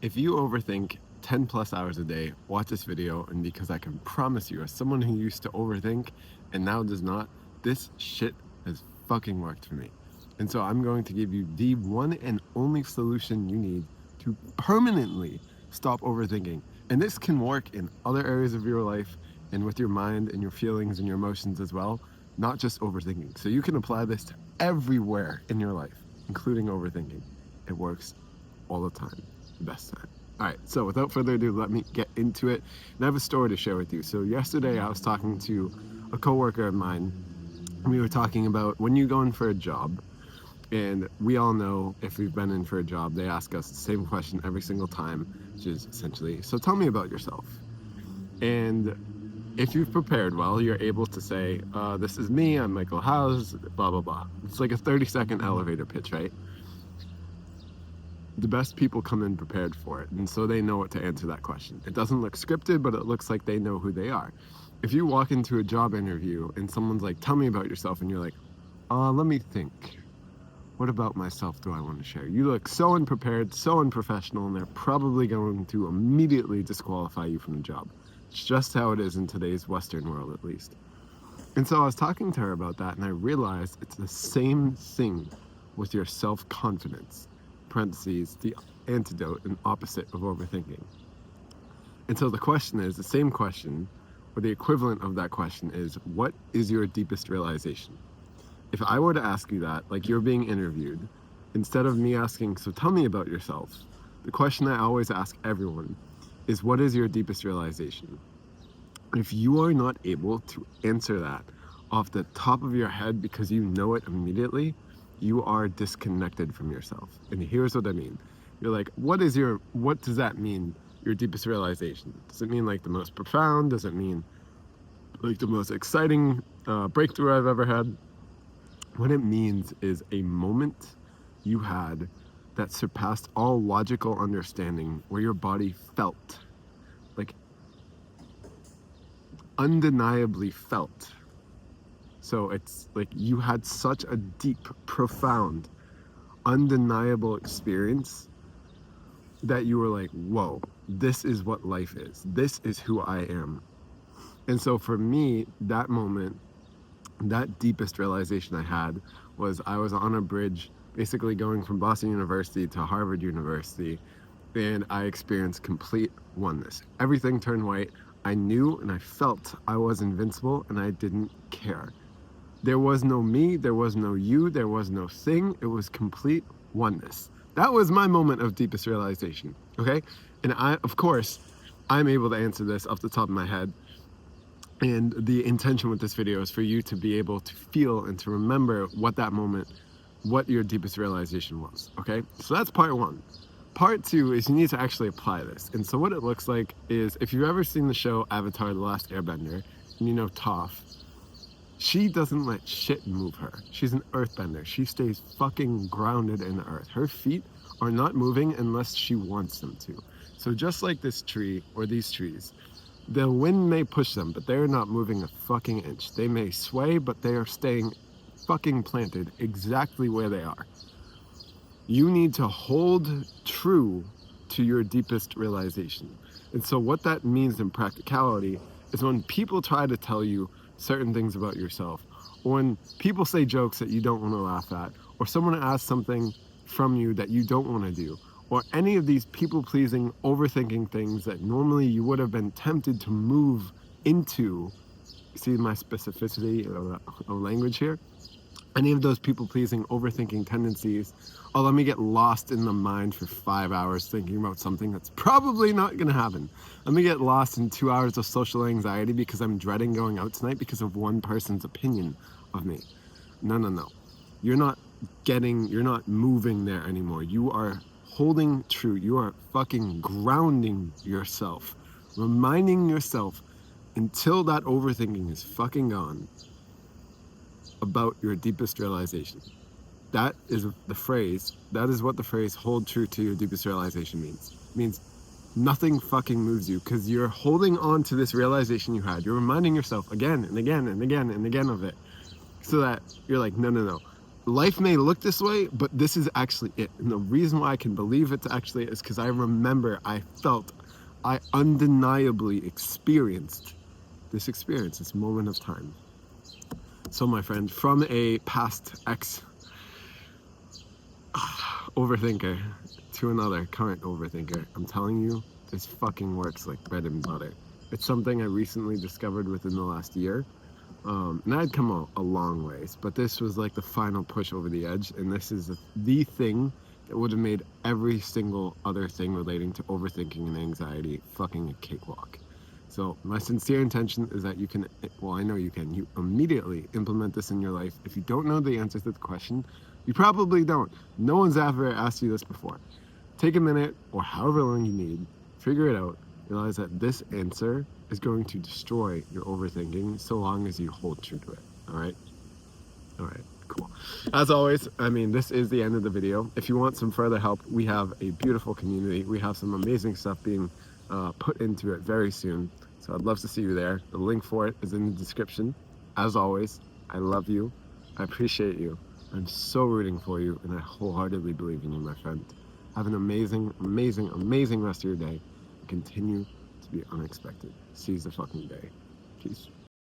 If you overthink 10 plus hours a day, watch this video, and because I can promise you, as someone who used to overthink and now does not, this shit has fucking worked for me. And so I'm going to give you the one and only solution you need to permanently stop overthinking. And this can work in other areas of your life and with your mind and your feelings and your emotions as well, not just overthinking. So you can apply this to everywhere in your life, including overthinking. It works all the time, the best time. All right, so without further ado, let me get into it. And I have a story to share with you. So yesterday I was talking to a coworker of mine. We were talking about when you go in for a job, and we all know if we've been in for a job, they ask us the same question every single time, which is essentially, so tell me about yourself. And if you've prepared well, you're able to say, this is me, I'm Michael Howes, blah, blah, blah. It's like a 30-second elevator pitch, right? The best people come in prepared for it, and so they know what to answer that question. It doesn't look scripted, but it looks like they know who they are. If you walk into a job interview and someone's like, tell me about yourself, and you're like, let me think. What about myself do I want to share? You look so unprepared, so unprofessional, and they're probably going to immediately disqualify you from the job. It's just how it is in today's Western world, at least. And so I was talking to her about that, and I realized it's the same thing with your self-confidence. Parentheses, the antidote and opposite of overthinking. And so the question is, the same question, or the equivalent of that question is, what is your deepest realization? If I were to ask you that, like you're being interviewed, instead of me asking, so tell me about yourself, the question I always ask everyone is, what is your deepest realization? If you are not able to answer that off the top of your head because you know it immediately, you are disconnected from yourself. And here's what I mean. You're like, what does that mean, your deepest realization? Does it mean like the most profound? Does it mean like the most exciting breakthrough I've ever had? What it means is a moment you had that surpassed all logical understanding, where your body felt, like undeniably felt. So it's like you had such a deep, profound, undeniable experience that you were like, whoa, this is what life is. This is who I am. And so for me, that moment, that deepest realization I had was I was on a bridge basically going from Boston University to Harvard University, and I experienced complete oneness. Everything turned white. I knew and I felt I was invincible, and I didn't care. There was no me, there was no you, there was no thing. It was complete oneness. That was my moment of deepest realization, okay? And of course, I'm able to answer this off the top of my head. And the intention with this video is for you to be able to feel and to remember what that moment, what your deepest realization was, okay? So that's part one. Part two is you need to actually apply this. And so what it looks like is, if you've ever seen the show Avatar: The Last Airbender, and you know Toph, she doesn't let shit move her. She's an earthbender. She stays fucking grounded in the earth. Her feet are not moving unless she wants them to. So just like this tree, or these trees, the wind may push them, but they're not moving a fucking inch. They may sway, but they are staying fucking planted exactly where they are. You need to hold true to your deepest realization. And so what that means in practicality is, when people try to tell you certain things about yourself, or when people say jokes that you don't want to laugh at, or someone asks something from you that you don't want to do, or any of these people-pleasing, overthinking things that normally you would have been tempted to move into, see my specificity of language here? Any of those people-pleasing, overthinking tendencies, let me get lost in the mind for 5 hours thinking about something that's probably not going to happen. Let me get lost in 2 hours of social anxiety because I'm dreading going out tonight because of one person's opinion of me. No. You're not moving there anymore. You are holding true. You are fucking grounding yourself, reminding yourself until that overthinking is fucking gone about your deepest realization. That is what the phrase hold true to your deepest realization means. It means nothing fucking moves you because you're holding on to this realization you had. You're reminding yourself again and again and again and again of it, so that you're like, no. life may look this way, but this is actually it. And the reason why I can believe it's actually it is because I remember, I undeniably experienced this moment of time. So my friend, from a past ex overthinker to another current overthinker, I'm telling you, this fucking works like bread and butter. It's something I recently discovered within the last year. And I'd come a long ways, but this was like the final push over the edge, and this is the thing that would have made every single other thing relating to overthinking and anxiety fucking a cakewalk. So my sincere intention is that you can, well, I know you can, you immediately implement this in your life. If you don't know the answer to the question, you probably don't. No one's ever asked you this before. Take a minute, or however long you need, figure it out, realize that this answer is going to destroy your overthinking so long as you hold true to it. All right? All right, cool. As always, I mean, this is the end of the video. If you want some further help, we have a beautiful community. We have some amazing stuff being put into it very soon. So I'd love to see you there. The link for it is in the description. As always, I love you. I appreciate you. I'm so rooting for you, and I wholeheartedly believe in you, my friend. Have an amazing, amazing, amazing rest of your day. Continue to be unexpected. Seize the fucking day. Peace.